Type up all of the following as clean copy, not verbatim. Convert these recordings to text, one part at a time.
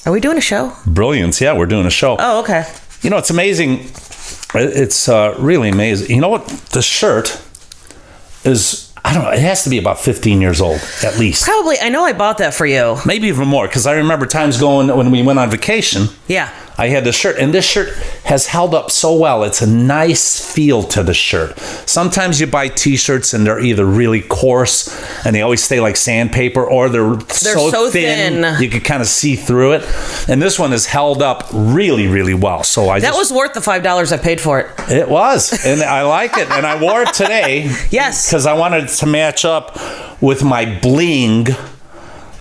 Are we doing a show? Brilliance. Yeah, we're doing a show. Oh, okay. You know, it's amazing. It's really amazing. You know what? The shirt is, I don't know, it has to be about 15 years old, at least. Probably. I know I bought that for you. Maybe even more, because I remember times going when we went on vacation. Yeah. I had this shirt, and this shirt has held up so well. It's a nice feel to the shirt. Sometimes you buy T-shirts, and they're either really coarse, and they always stay like sandpaper, or they're so thin you can kind of see through it. And this one has held up really, really well. So that was worth the $5 I paid for it. It was, and I like it, and I wore it today. Yes, because I wanted it to match up with my bling.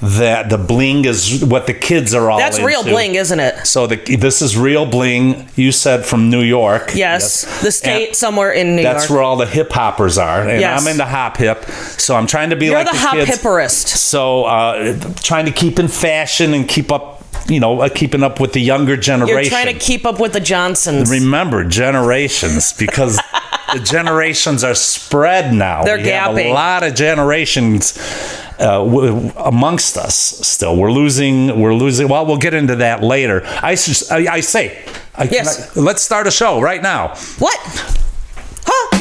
That the bling is what the kids are all That's into. real bling, isn't it? So this is real bling. You said from New York. Yes. The state somewhere in New York. That's where all the hip hoppers are. And yes. I'm into hop hip. So I'm trying to be like the kids. You're the hop hipperist. So trying to keep in fashion and keep up, keeping up with the younger generation. You're trying to keep up with the Johnsons. Remember, generations, because the generations are spread now. They're we gapping. have a lot of generations amongst us still. We're losing. Well, we'll get into that later. Yes. Let's start a show right now. What? Huh?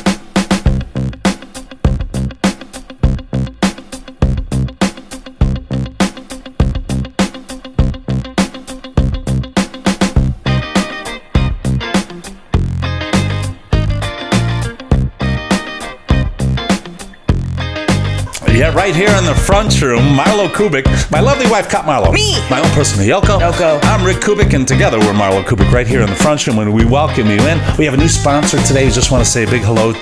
Yeah, right here in the front room, MarlowKubic, my lovely wife, Cut Marlow. Me! My own personal Yoko. I'm Rick Kubic, and together we're MarlowKubic right here in the front room, and we welcome you in. We have a new sponsor today. We just want to say a big hello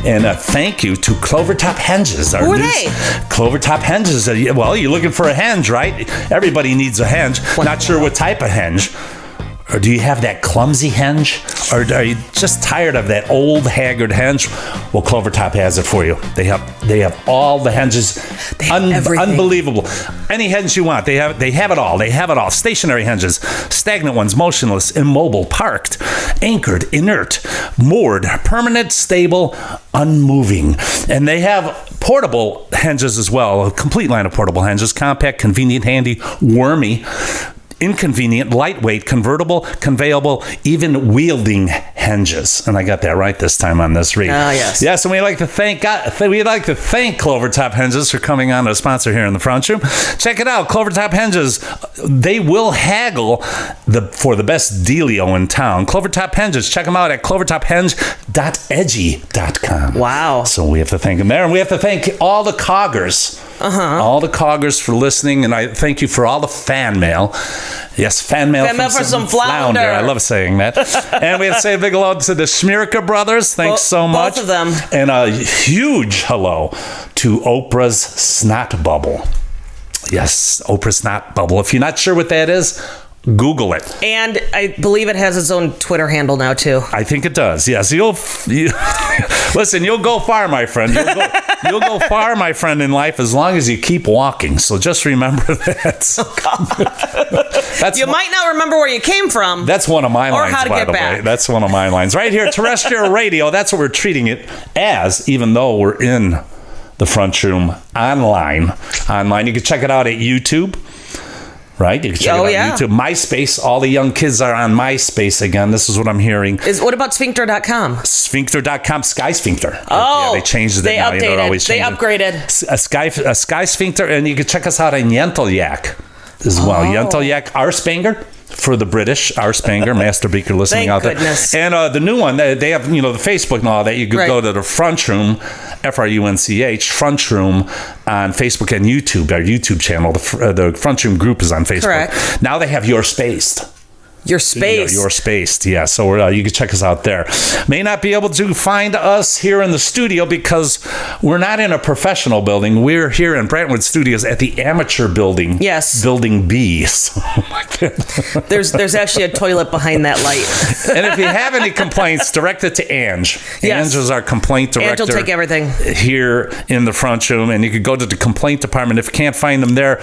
and a thank you to Clovertop Hinges. Who are they? Clovertop Hinges. Well, you're looking for a hinge, right? Everybody needs a hinge. Not sure what type of hinge. Or do you have that clumsy hinge? Or are you just tired of that old, haggard hinge? Well, Clovertop has it for you. They have all the hinges. They have everything. Unbelievable. Any hinge you want, they have it all. They have it all. Stationary hinges, stagnant ones, motionless, immobile, parked, anchored, inert, moored, permanent, stable, unmoving. And they have portable hinges as well. A complete line of portable hinges. Compact, convenient, handy, wormy, inconvenient, lightweight, convertible, conveyable, even wielding hinges. And I got that right this time on this read. Yes. Yes, and we'd like to thank Clovertop Hinges for coming on to sponsor here in the front room. Check it out, Clovertop Hinges. They will haggle for the best dealio in town. Clovertop Hinges. Check them out at clovertophinge.edgy.com. Wow. So we have to thank them there, and we have to thank all the coggers. All the coggers for listening, and I thank you for all the fan mail. Yes, fan mail for some flounder. I love saying that. And we have to say a big hello to the Schmierka brothers. Thanks so much. Both of them. And a huge hello to Oprah's Snot Bubble. Yes, Oprah's Snot Bubble. If you're not sure what that is, Google it. And I believe it has its own Twitter handle now, too. I think it does, yes. Listen, you'll go far, my friend. You'll go far, my friend, in life as long as you keep walking. So just remember that. Oh, God. You might not remember where you came from. That's one of my lines, or how to by get the back. way. That's one of my lines. Right here, terrestrial radio. That's what we're treating it as, even though we're in the front room online. You can check it out at YouTube. Right? You can check it out on YouTube. MySpace. All the young kids are on MySpace again. This is what I'm hearing. What about Sphincter.com? Sphincter.com. Sky Sphincter. Oh. Yeah, they changed it now. Updated. They upgraded. A Sky Sphincter. And you can check us out on Yentelyak as well. Yentelyak Arspanger. For the British, Arspanger, Master Beaker listening out there. Goodness. And the new one, they have, the Facebook and all that. You could go to the Front Room, FRUNCH, Front Room on Facebook and YouTube, our YouTube channel. The Front Room group is on Facebook. Correct. Now they have Your Spaced. Your Space. Your Spaced, yeah. So you can check us out there. May not be able to find us here in the studio because we're not in a professional building. We're here in Brentwood Studios at the amateur building. Yes. Building B. So, there's actually a toilet behind that light. And if you have any complaints, direct it to Ange. Yes. Ange is our complaint director. Ange will take everything. Here in the front room. And you could go to the complaint department. If you can't find them there,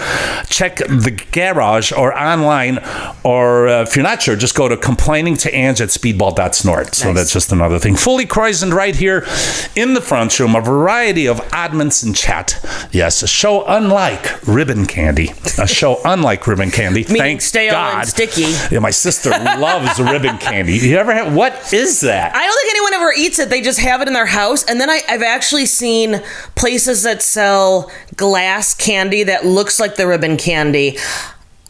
check the garage or online. Or if you're not not sure, just go to complainingtoange@speedball.snort. So Nice. that's just another thing. Fully croissant right here in the front room. A variety of oddments in chat. Yes, a show unlike ribbon candy. A show unlike ribbon candy. Thank stale God. and sticky. Yeah, my sister loves ribbon candy. You ever had? What is that? I don't think anyone ever eats it. They just have it in their house. And then I've actually seen places that sell glass candy that looks like the ribbon candy.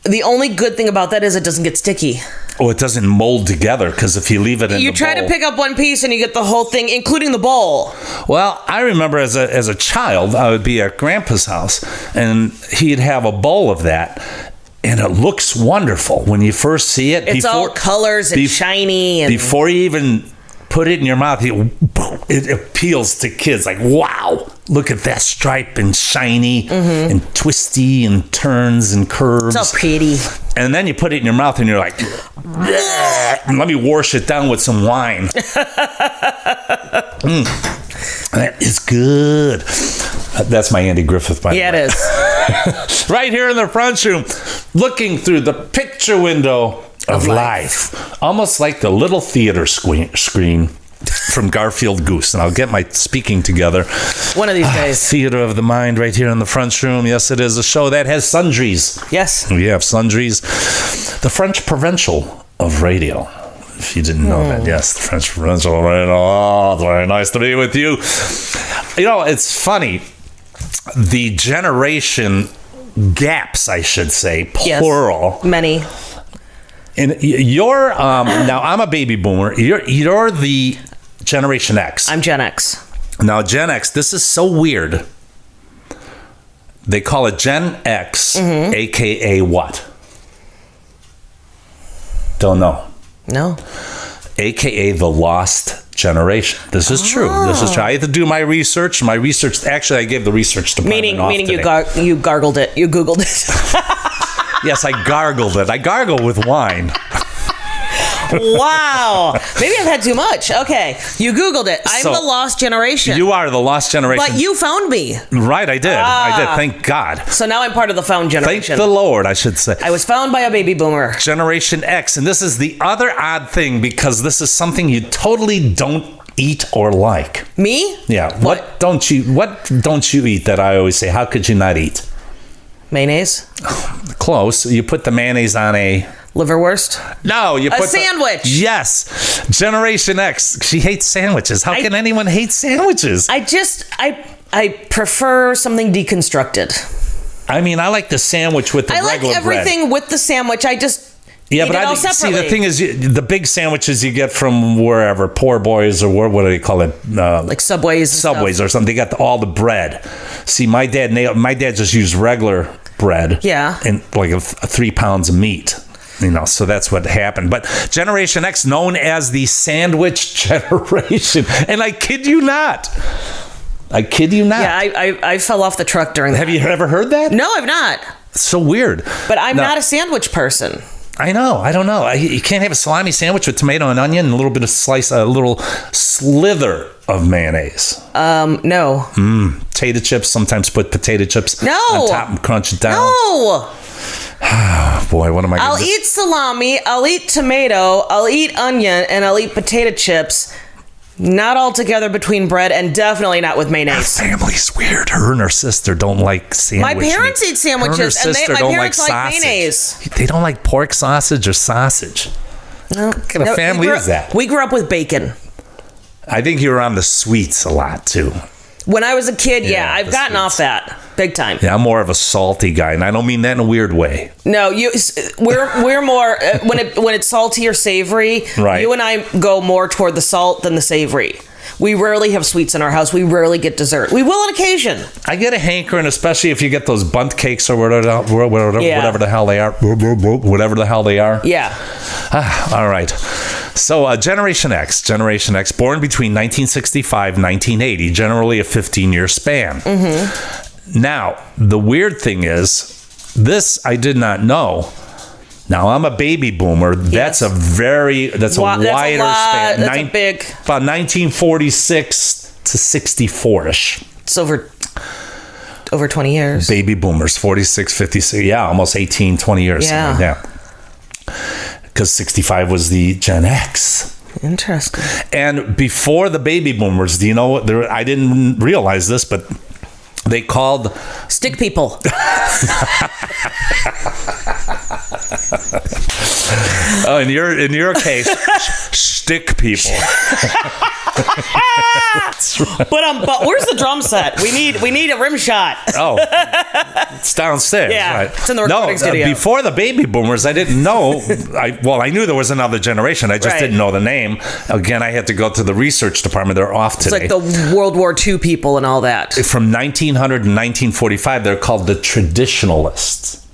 The only good thing about that is it doesn't get sticky. Oh, it doesn't mold together because if you leave it in You the try bowl. to pick up one piece and you get the whole thing, including the bowl. Well, I remember as a child, I would be at Grandpa's house, and he'd have a bowl of that, and it looks wonderful when you first see it. It's all colors and shiny. And before you even put it in your mouth, it appeals to kids. Like, wow, look at that stripe and shiny and twisty and turns and curves. it's all pretty. And then you put it in your mouth and you're like, "Bleh, let me wash it down with some wine." That is good. That's my Andy Griffith, by the way. Yeah, it is. Right here in the front room, looking through the picture window of life. Almost like the little theater screen from Garfield Goose. And I'll get my speaking together. One of these days. Theater of the Mind right here in the front room. Yes, it is a show that has sundries. Yes. We have sundries. The French Provincial of Radio. If you didn't know that, yes, the French Provincial of Radio. Oh, it's very nice to be with you. You know, it's funny. The generation gaps, I should say, plural. Yes. Many. And you're now I'm a baby boomer. You're the Generation X. I'm Gen X. Now Gen X, this is so weird. They call it Gen X, aka what? Don't know. No. AKA the lost generation. This is true. This is true. I had to do my research. Actually, I gave the research department off Meaning today. you gargled it. You Googled it. Yes, I gargled it. I gargle with wine. Wow. Maybe I've had too much. Okay. You Googled it. I'm So, the lost generation. You are the lost generation. But you found me. Right, I did. I did. Thank God. So now I'm part of the found Thank generation. the Lord, I should say. I was found by a baby boomer. Generation X. And this is the other odd thing because this is something you totally don't eat or like. Me? Yeah. What don't you eat that I always say, how could you not eat? Mayonnaise? Close. You put the mayonnaise on a... Liverwurst? No, you put sandwich. Yes. Generation X. She hates sandwiches. How can anyone hate sandwiches? I prefer something deconstructed. I mean, I like the sandwich with the I regular like everything bread. with the sandwich. I just Yeah, eat but it all see, separately. the thing is, the big sandwiches you get from wherever, Poor Boys or what do they call it? like Subways. And Subways stuff. or something. They got all the bread. See, my dad just used regular bread. Yeah. And like 3 pounds of meat. You know, so that's what happened. But Generation X, known as the sandwich generation. And I kid you not. Yeah, I fell off the truck during that. Have you ever heard that? No, I've not. It's so weird. But I'm not a sandwich person. I know. I don't know. You can't have a salami sandwich with tomato and onion and a little bit of a little slither of mayonnaise. No. Potato chips. Sometimes put potato chips No. on top and crunch it down. No. Boy, what am I going to I'll eat salami, I'll eat tomato, I'll eat onion, and I'll eat potato chips. Not all together between bread, and definitely not with mayonnaise. Family's weird. Her and her sister don't like sandwich. My parents eat sandwiches, Her and her and sister my don't parents like sausage. mayonnaise. They don't like pork sausage or sausage. No. What kind of family is that? We grew up with bacon. I think you were on the sweets a lot, too. When I was a kid, Yeah, I've the gotten sweets. off that big time. Yeah, I'm more of a salty guy, and I don't mean that in a weird way. No, we're more when it's salty or savory. Right. You and I go more toward the salt than the savory. We rarely have sweets in our house. We rarely get dessert. We will on occasion. I get a hankering, especially if you get those bunt cakes or whatever the hell they are. Whatever the hell they are. Yeah. All right. So Generation X, born between 1965 and 1980, generally a 15-year span. Mm-hmm. Now, the weird thing is, this I did not know. Now, I'm a baby boomer. That's Yes. a wider span. That's a big. About 1946 to 64-ish. It's over 20 years. Baby boomers, 46, 56. Yeah, almost 18, 20 years. Yeah. because 65 was the Gen X. Interesting. And before the baby boomers, do you know what? I didn't realize this, but they called stick people. Oh, in your case, stick people. But where's the drum set? We need a rim shot. Oh, it's downstairs. Yeah, right. it's in the recording studio. Before the baby boomers, I didn't know. I knew there was another generation. I just didn't know the name. Again, I had to go to the research department. They're off today. It's like the World War II people and all that. From 1900 to 1945, they're called the traditionalists.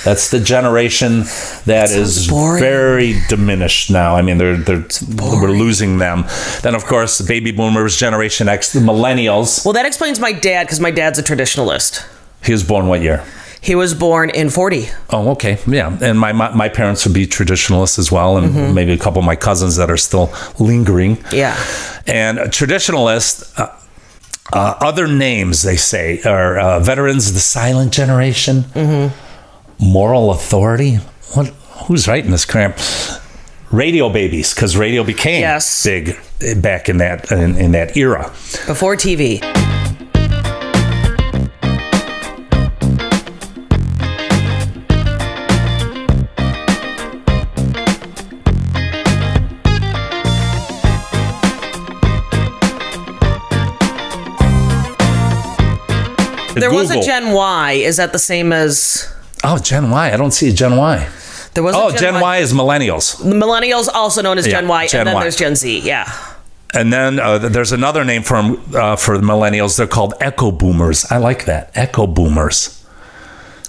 That's the generation that is very diminished now. I mean, we're losing them. Then, of course, the baby boomers, Generation X, the millennials. Well, that explains my dad, because my dad's a traditionalist. He was born what year? He was born in 40. Oh, okay. Yeah. And my parents would be traditionalists as well, and maybe a couple of my cousins that are still lingering. Yeah. And traditionalists... other names, they say, are veterans of the silent generation, moral authority. Who's writing this crap? Radio babies, because radio became big back in that era. Before TV. There was a Gen Y. Is that the same as... Oh, Gen Y. I don't see a Gen Y. There was a Gen Y is millennials. The millennials, also known as Gen Y, Gen and then Y. there's Gen Z. Yeah. And then there's another name for the millennials. They're called echo boomers. I like that. Echo boomers.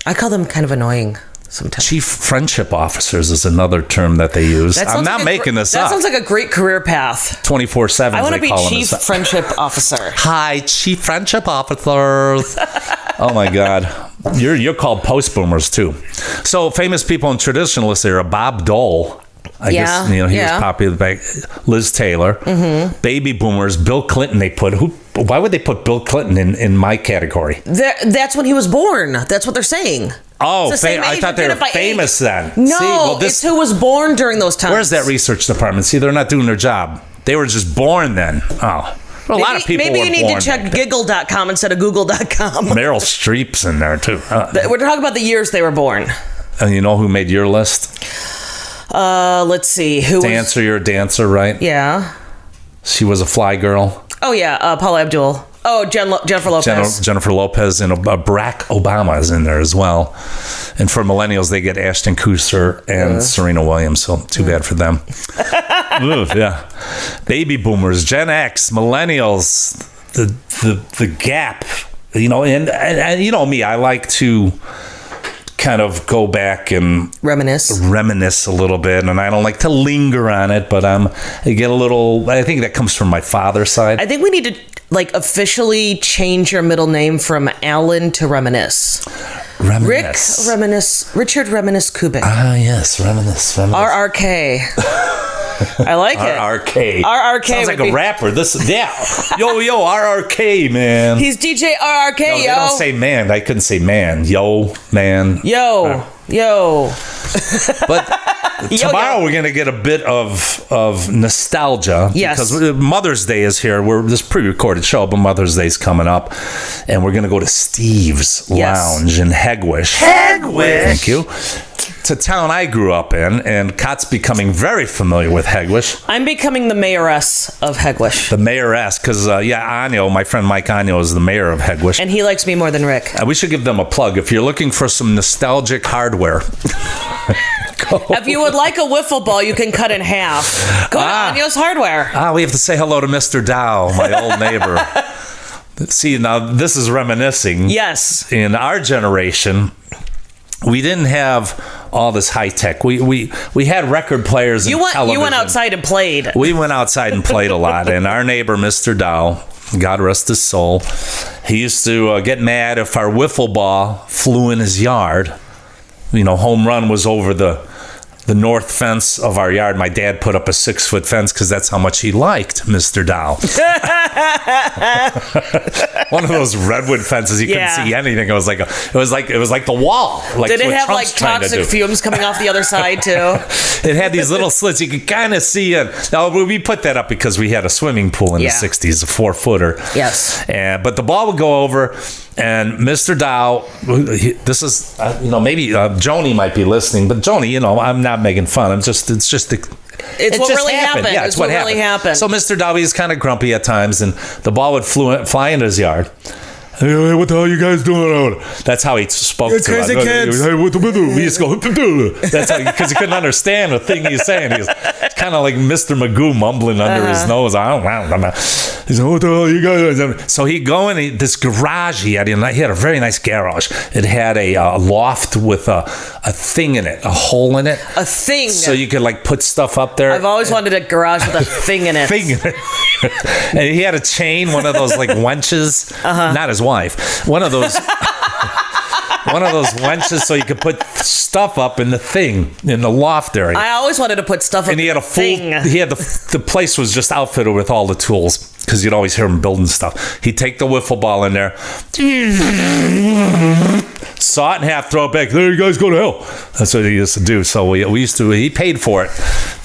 I call them kind of annoying sometimes. Chief friendship officers is another term that they use. I'm not making this up. That sounds like a great career path. 24/7. I want to be Chief Friendship Officer. Hi, Chief Friendship Officers. Oh my God. You're called post boomers too. So famous people in traditionalist era, Bob Dole. I guess he was popular back. Liz Taylor. Baby boomers, Bill Clinton. Why would they put Bill Clinton in my category? That's when he was born. That's what they're saying. Oh, I thought they were famous then. No, it's who was born during those times. Where's that research department? See, they're not doing their job. They were just born then. Oh. Well, a lot of people were born. Maybe you need to check Giggle.com instead of Google.com. Meryl Streep's in there, too. We're talking about the years they were born. And you know who made your list? Let's see. Dancer, you're a dancer, right? Yeah. She was a fly girl. Oh, yeah. Paula Abdul. Oh, Jennifer Lopez. Jennifer Lopez, and Barack Obama is in there as well. And for millennials, they get Ashton Kutcher and Serena Williams. So too bad for them. Yeah. Baby boomers, Gen X, millennials, the gap. You know, and you know me, I like to kind of go back and reminisce a little bit, and I don't like to linger on it, but I get a little. I think that comes from my father's side. I think we need to officially change your middle name from Alan to Reminisce. Richard Reminisce Kubic. Ah, yes, Reminisce. RRK. I like it. RRK. Sounds like a rapper. Yo, RRK, man. He's DJ RRK, no, yo. They don't say man. I couldn't say man. Yo, man. Yo. But tomorrow we're going to get a bit of nostalgia. Yes. Because Mother's Day is here. This pre-recorded show, but Mother's Day is coming up. And we're going to go to Steve's Lounge in Hegewisch. Thank you. It's a town I grew up in, and Kat's becoming very familiar with Hegewisch. I'm becoming the mayoress of Hegewisch. The mayoress, because, Anyo, my friend Mike Anyo is the mayor of Hegewisch. And he likes me more than Rick. We should give them a plug. If you're looking for some nostalgic hardware... If you would like a wiffle ball you can cut in half, go to Anyo's Hardware. We have to say hello to Mr. Dow, my old neighbor. See, now this is reminiscing. Yes. In our generation, we didn't have all this high tech. We had record players and television. You went outside and played. We went outside and played a lot. And our neighbor, Mr. Dow, God rest his soul, he used to get mad if our wiffle ball flew in his yard. You know, home run was over the north fence of our yard. My dad put up a 6-foot fence because that's how much he liked Mr. Dow. one of those redwood fences. You couldn't see anything. It was like the wall. Like, did it have Trump's like toxic fumes coming off the other side too? It had these little slits you could kind of see it. Now we put that up because we had a swimming pool in the 60s, a 4-footer. Yes. But the ball would go over, and Mr. Dow, this is maybe Joni might be listening, but Joni, I'm not making fun. It's just It's what really happened. Yeah, it's what really happened. So Mr. Dowie is kind of grumpy at times, and the ball would fly into his yard. Hey, what the hell are you guys doing out? That's how he spoke to us. Crazy kids. Hey, what the we used to go. That's how, because he couldn't understand the thing he's saying. He's kind of like Mr. Magoo mumbling under his nose. He said, what the hell are you guys? So he'd go in this garage he had a very nice garage. It had a loft with a thing in it, a hole in it. A thing. So you could like put stuff up there. I've always wanted a garage with a thing in it. And he had a chain, one of those like wenches. Not his wife. One of those wenches, so you could put stuff up in the thing in the loft area. I always wanted to put stuff up. And he had a full. He had the place was just outfitted with all the tools, because you'd always hear him building stuff. He'd take the wiffle ball in there, saw it in half, throw it back. There, you guys go to hell. That's what he used to do. So we used to. He paid for it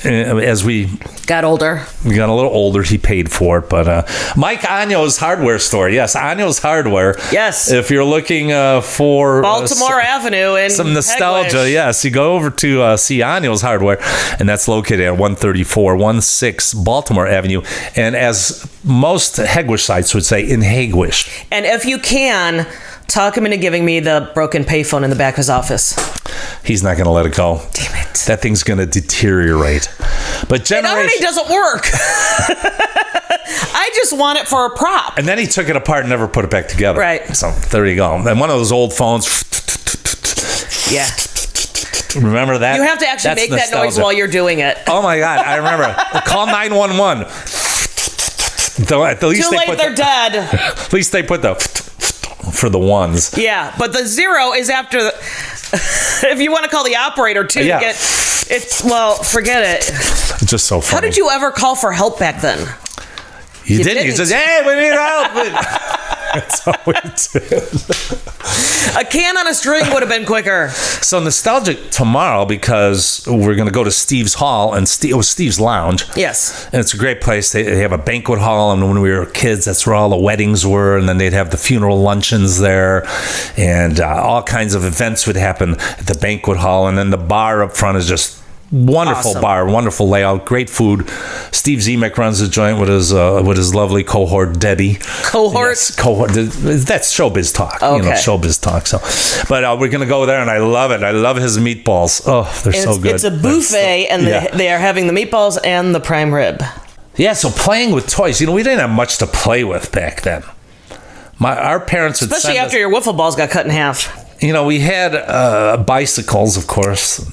as we got older. We got a little older. He paid for it. But Mike Agno's hardware store. Yes, Agno's Hardware. Yes. If you're looking for Baltimore Avenue and some nostalgia, Hegwish. yes, you go over to see Agno's Hardware, and that's located at 13416 Baltimore Avenue. And as most Hegwish sites would say, in Hegwish. And if you can, talk him into giving me the broken payphone in the back of his office. He's not going to let it go. Damn it. That thing's going to deteriorate. But it already doesn't work. I just want it for a prop. And then he took it apart and never put it back together. Right. So there you go. And one of those old phones. Yeah. Remember that? You have to actually make that noise while you're doing it. Oh my God, I remember. Call 911. At least Too late, they're dead. At least they put the for the ones. Yeah, but the 0 is after the... If you want to call the operator too, forget it. It's just so funny. How did you ever call for help back then? You didn't. You said, hey, we need help. That's all we did. A can on a string would have been quicker. So nostalgic tomorrow, because we're going to go to Steve's Hall, and it was Steve's Lounge. Yes. And it's a great place. They have a banquet hall, and when we were kids, that's where all the weddings were, and then they'd have the funeral luncheons there, and all kinds of events would happen at the banquet hall, and then the bar up front is just wonderful. Awesome. Bar, wonderful layout, great food. Steve Zemek runs the joint with his lovely cohort Debbie. Cohort? Yes, cohort. That's showbiz talk. Okay. Showbiz talk. So, but we're gonna go there, and I love it. I love his meatballs. Oh, they're so good. It's a buffet, and they are having the meatballs and the prime rib. Yeah. So playing with toys. We didn't have much to play with back then. Our parents would especially after your wiffle balls got cut in half. We had bicycles, of course.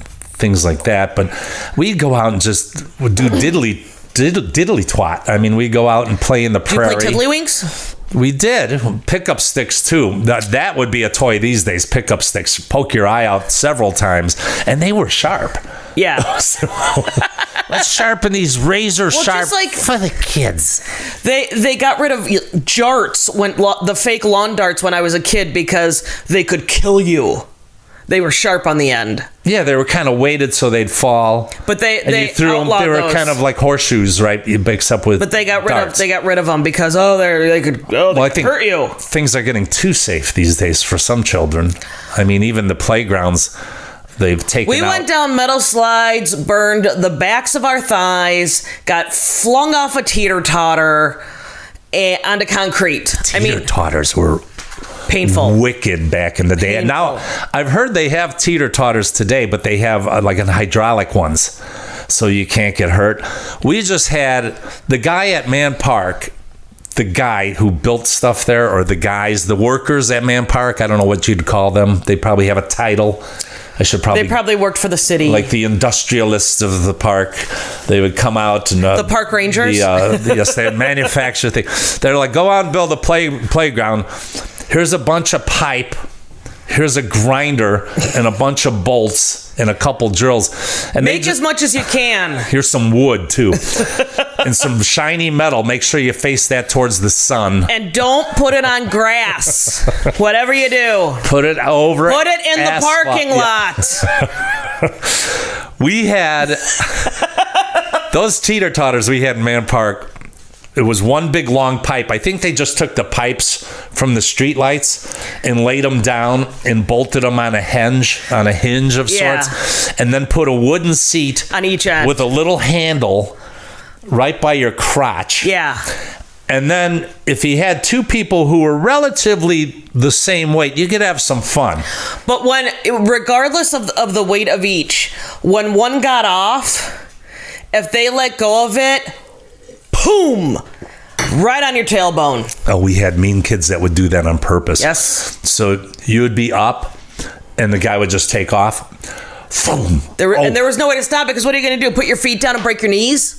Things like that, but we'd go out and just do diddly twat. I mean, we'd go out and play in the prairie. Did you play tiddlywinks? We did. Pickup sticks too. That would be a toy these days. Pickup sticks. Poke your eye out several times, and they were sharp. Yeah. Let's sharpen these razor sharp for the kids. They got rid of jarts the fake lawn darts when I was a kid because they could kill you. They were sharp on the end. Yeah, they were kind of weighted so they'd fall. But they threw them. They were those. Kind of like horseshoes, right? Except with. But they got darts. rid of them because they could hurt you. Things are getting too safe these days for some children. I mean, even the playgrounds, they've taken. We went down metal slides, burned the backs of our thighs, got flung off a teeter-totter onto concrete. Teeter-totters were painful, wicked back in the day. And now I've heard they have teeter-totters today, but they have like an hydraulic ones, so you can't get hurt. We just had the guy at Man Park, the guy who built stuff there, or the workers at Man Park. I don't know what you'd call them. They probably have a title. They probably worked for the city, like the industrialists of the park. They would come out and the park rangers. Yes, they manufacture things. They're like, go out and build a playground. Here's a bunch of pipe. here's a grinder and a bunch of bolts and a couple drills. And Make as much as you can. Here's some wood, too. And some shiny metal. Make sure you face that towards the sun. And don't put it on grass. Whatever you do. Put it over Put it in asphalt. the parking lot. We had... those teeter-totters we had in Man Park, it was one big long pipe. I think they just took the pipes from the street lights and laid them down and bolted them on a hinge of sorts, and then put a wooden seat on each end with a little handle right by your crotch. Yeah. And then if you had two people who were relatively the same weight, you could have some fun. But regardless of the weight of each, when one got off, if they let go of it, boom, right on your tailbone. Oh, we had mean kids that would do that on purpose. Yes. So you would be up, and the guy would just take off. And there was no way to stop it, because what are you going to do? Put your feet down and break your knees?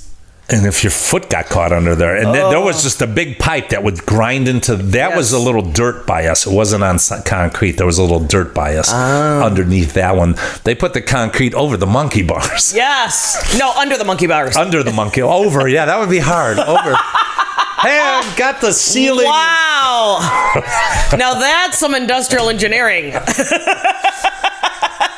And if your foot got caught under there, and there was just a big pipe that would grind into, that was a little dirt by us. It wasn't on concrete. There was a little dirt by us underneath that one. They put the concrete over the monkey bars. Yes. No, under the monkey bars. Under the monkey. Over. Yeah, that would be hard. Over. Hey, I've got the ceiling. Wow. Now that's some industrial engineering.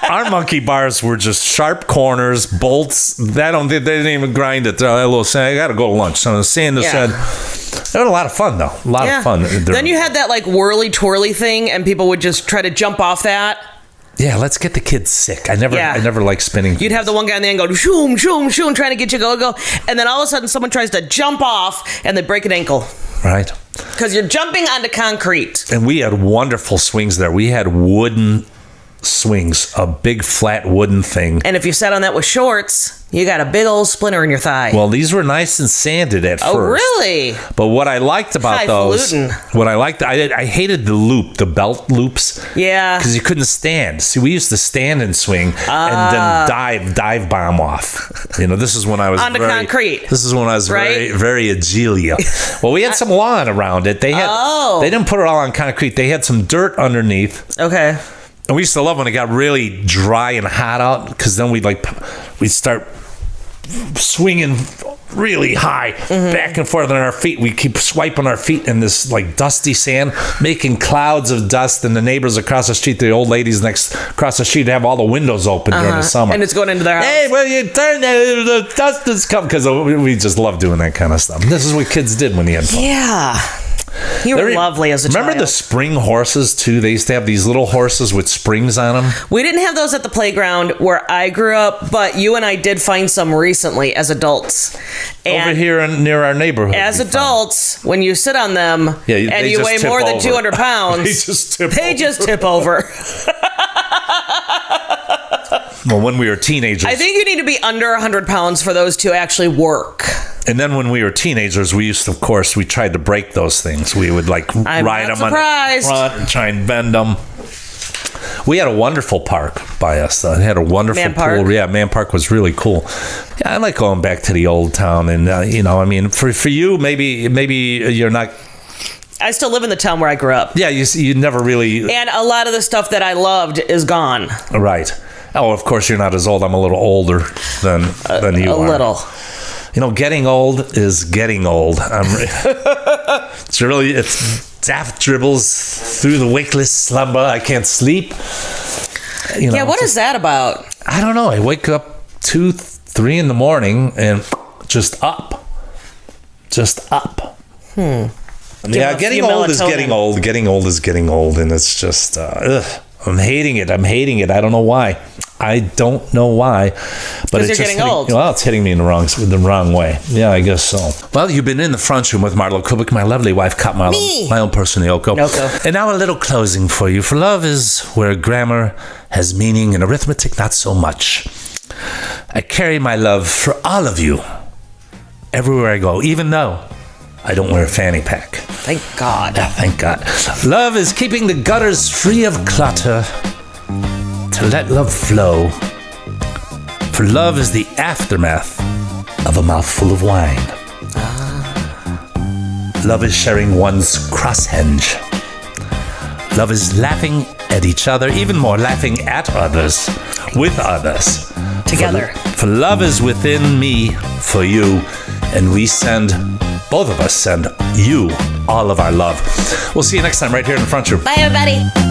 Our monkey bars were just sharp corners, bolts. They didn't even grind it. A little sand. I got to go to lunch. So the sander said, it was a lot of fun, though. A lot of fun. Then you had that like whirly twirly thing, and people would just try to jump off that. Yeah, let's get the kids sick. I never liked spinning. You'd have the one guy on the end go shoom, shoom, shoom, trying to get you to go, and then all of a sudden someone tries to jump off and they break an ankle. Right. Because you're jumping onto concrete. And we had wonderful swings there. We had wooden swings, a big flat wooden thing. And if you sat on that with shorts, you got a big old splinter in your thigh. Well, these were nice and sanded at first. Oh, really? But what I liked about those, I hated the loop, the belt loops. Yeah. Because you couldn't stand. See, we used to stand and swing and then dive bomb off. This is when I was onto concrete. This is when I was very, very agile. Well, we had some lawn around it. They didn't put it all on concrete. They had some dirt underneath. Okay. And we used to love when it got really dry and hot out, because then we'd start swinging really high back and forth on our feet. We keep swiping our feet in this like dusty sand, making clouds of dust. And the neighbors across the street, the old ladies across the street, have all the windows open during the summer. And it's going into their house. Hey, well, you turn the dust is coming, because we just love doing that kind of stuff. This is what kids did when they had fun. Yeah. You were lovely as a child. Remember the spring horses, too? They used to have these little horses with springs on them. We didn't have those at the playground where I grew up, but you and I did find some recently as adults. And over here near our neighborhood. As adults, when you sit on them and you weigh more than 200 pounds, they just tip over. Well, when we were teenagers. I think you need to be under 100 pounds for those to actually work. And then when we were teenagers, we tried to break those things. We would ride them on the front and try and bend them. We had a wonderful park by us, though. It had a wonderful pool. Yeah, Man Park was really cool. Yeah, I like going back to the old town. And, for you, maybe you're not... I still live in the town where I grew up. Yeah, you never really... And a lot of the stuff that I loved is gone. Right. Oh, of course you're not as old. I'm a little older than you are. A little. Getting old is getting old. It's daft dribbles through the wakeless slumber. I can't sleep. What is that about? I don't know. I wake up 2, 3 in the morning and just up. Yeah, getting old is getting old. Getting old is getting old, and it's just I'm hating it. I don't know why. But it's getting old. Well, it's hitting me in the wrong way. Yeah, I guess so. Well, you've been in the front room with MarlowKubic, my lovely wife, Kat Marlow, my own person, Yoko. And now a little closing for you. For love is where grammar has meaning and arithmetic not so much. I carry my love for all of you everywhere I go, even though I don't wear a fanny pack. Thank God. Yeah, thank God. Love is keeping the gutters free of clutter, to let love flow. For love is the aftermath of a mouthful of wine. Love is sharing one's crosshenge. Love is laughing at each other, even more laughing at others, with others. Together. For love is within me for you, and both of us send you all of our love. We'll see you next time right here in the front room. Bye, everybody.